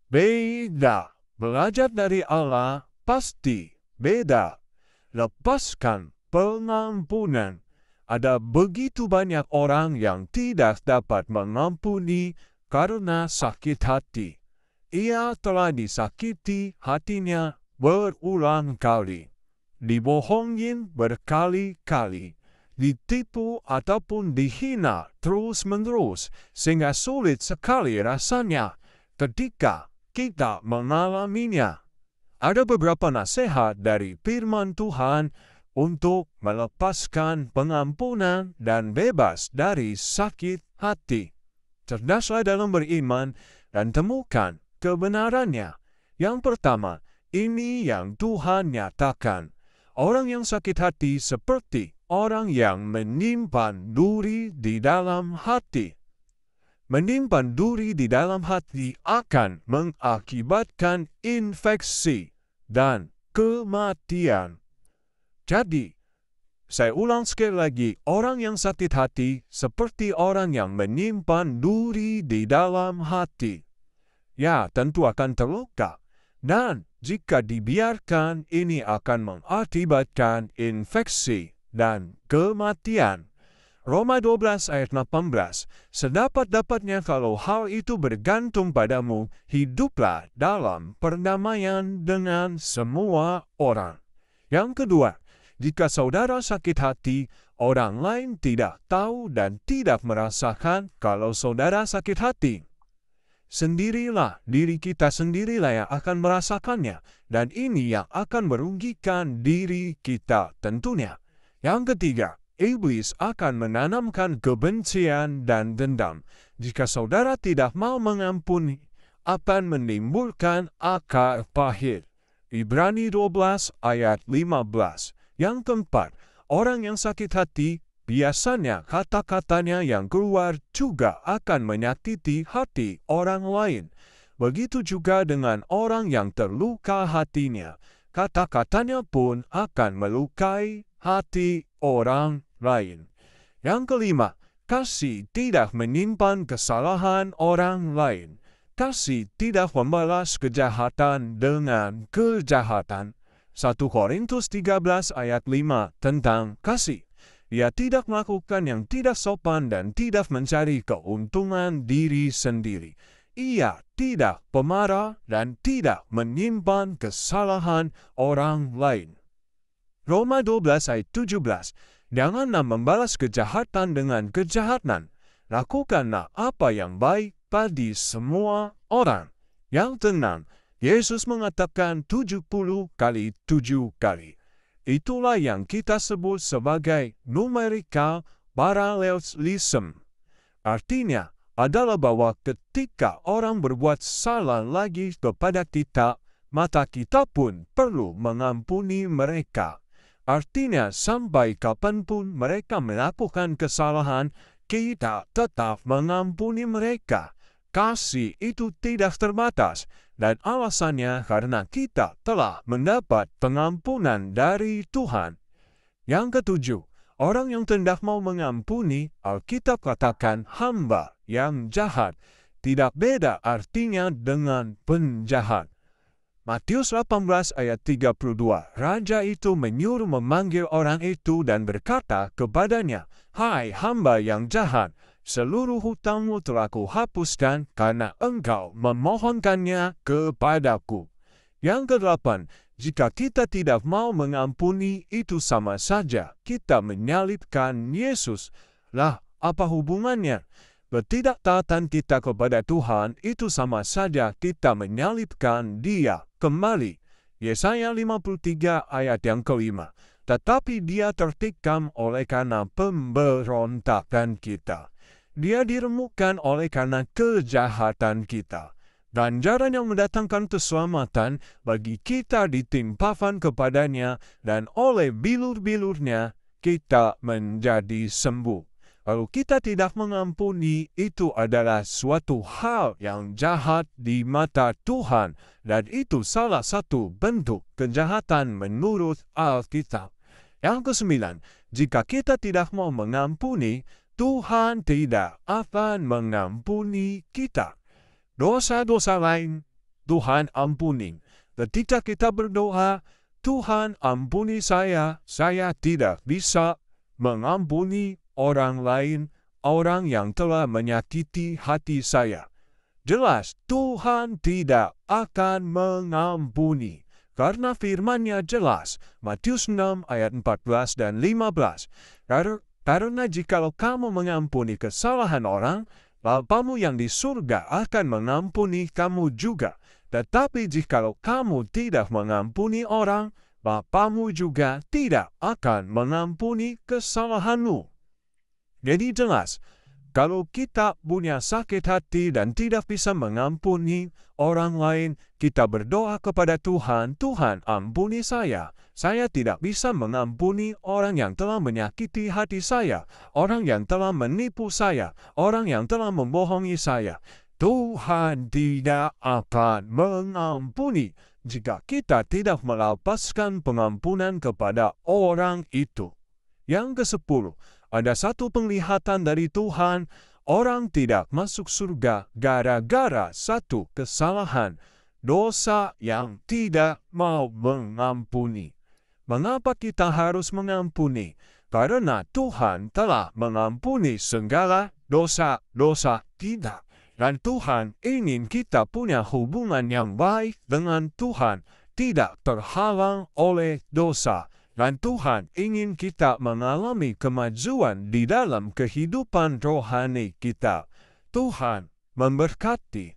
Beda. Belajar dari Allah pasti beda. Lepaskan pengampunan. Ada begitu banyak orang yang tidak dapat mengampuni karena sakit hati. Ia telah disakiti hatinya berulang kali, dibohongin berkali-kali, ditipu ataupun dihina terus-menerus, sehingga sulit sekali rasanya ketika kita mengalaminya. Ada beberapa nasihat dari firman Tuhan untuk melepaskan pengampunan dan bebas dari sakit hati. Cerdaslah dalam beriman dan temukan kebenarannya. Yang pertama, ini yang Tuhan nyatakan. Orang yang sakit hati seperti orang yang menyimpan duri di dalam hati. Menyimpan duri di dalam hati akan mengakibatkan infeksi dan kematian. Jadi, saya ulang sekali lagi, orang yang sakit hati seperti orang yang menyimpan duri di dalam hati. Ya, tentu akan terluka. Dan jika dibiarkan, ini akan mengakibatkan infeksi dan kematian. Roma 12 ayat 18, sedapat-dapatnya kalau hal itu bergantung padamu, hiduplah dalam perdamaian dengan semua orang. Yang kedua, jika saudara sakit hati, orang lain tidak tahu dan tidak merasakan kalau saudara sakit hati. Sendirilah, diri kita sendirilah yang akan merasakannya, dan ini yang akan merugikan diri kita tentunya. Yang ketiga, iblis akan menanamkan kebencian dan dendam. Jika saudara tidak mau mengampuni, akan menimbulkan akar pahit. Ibrani 12 ayat 15. Yang keempat, orang yang sakit hati, biasanya kata-katanya yang keluar juga akan menyakiti hati orang lain. Begitu juga dengan orang yang terluka hatinya. Kata-katanya pun akan melukai hati orang lain. Yang kelima, kasih tidak menyimpan kesalahan orang lain. Kasih tidak membalas kejahatan dengan kejahatan. 1 Korintus 13 ayat 5 tentang kasih. Ia tidak melakukan yang tidak sopan dan tidak mencari keuntungan diri sendiri. Ia tidak pemarah dan tidak menyimpan kesalahan orang lain. Roma 12 ayat 17. Janganlah membalas kejahatan dengan kejahatan. Lakukanlah apa yang baik bagi semua orang. Yang tenang, Yesus mengatakan 70 kali 7 kali. Itulah yang kita sebut sebagai numerical parallelism. Artinya adalah bahwa ketika orang berbuat salah lagi kepada kita, maka kita pun perlu mengampuni mereka. Artinya sampai kapanpun mereka melakukan kesalahan, kita tetap mengampuni mereka. Kasih itu tidak terbatas, dan alasannya karena kita telah mendapat pengampunan dari Tuhan. Yang ketujuh, orang yang tidak mau mengampuni, Alkitab katakan hamba yang jahat. Tidak beda artinya dengan penjahat. Matius 18 ayat 32, Raja itu menyuruh memanggil orang itu dan berkata kepadanya, "Hai hamba yang jahat, seluruh hutangmu telah kuhapuskan karena engkau memohonkannya kepadaku." Yang kedelapan, jika kita tidak mau mengampuni, itu sama saja kita menyalibkan Yesus. Lah, apa hubungannya? Ketidaktaatan kita kepada Tuhan itu sama saja kita menyalibkan Dia. Kembali, Yesaya 53 ayat yang kelima. Tetapi dia tertikam oleh karena pemberontakan kita. Dia diremukkan oleh karena kejahatan kita. Ganjaran yang mendatangkan keselamatan bagi kita ditimpakan kepadanya, dan oleh bilur-bilurnya kita menjadi sembuh. Kalau kita tidak mengampuni, itu adalah suatu hal yang jahat di mata Tuhan, dan itu salah satu bentuk kejahatan menurut Alkitab. Yang kesembilan, jika kita tidak mau mengampuni, Tuhan tidak akan mengampuni kita. Dosa-dosa lain Tuhan ampuni. Ketika kita berdoa, Tuhan ampuni saya tidak bisa mengampuni orang lain, orang yang telah menyakiti hati saya. Jelas, Tuhan tidak akan mengampuni. Karena firman-Nya jelas, Matius 6 ayat 14 dan 15. Karena jikalau kamu mengampuni kesalahan orang, Bapamu yang di surga akan mengampuni kamu juga. Tetapi jikalau kamu tidak mengampuni orang, Bapamu juga tidak akan mengampuni kesalahanmu. Jadi jelas, kalau kita punya sakit hati dan tidak bisa mengampuni orang lain, kita berdoa kepada Tuhan, Tuhan ampuni saya tidak bisa mengampuni orang yang telah menyakiti hati saya, orang yang telah menipu saya, orang yang telah membohongi saya. Tuhan tidak akan mengampuni jika kita tidak melepaskan pengampunan kepada orang itu. Yang ke-10, ada satu penglihatan dari Tuhan, orang tidak masuk surga gara-gara satu kesalahan, dosa yang tidak mau mengampuni. Mengapa kita harus mengampuni? Karena Tuhan telah mengampuni segala dosa-dosa kita. Dan Tuhan ingin kita punya hubungan yang baik dengan Tuhan, tidak terhalang oleh dosa. Dan Tuhan ingin kita mengalami kemajuan di dalam kehidupan rohani kita. Tuhan memberkati.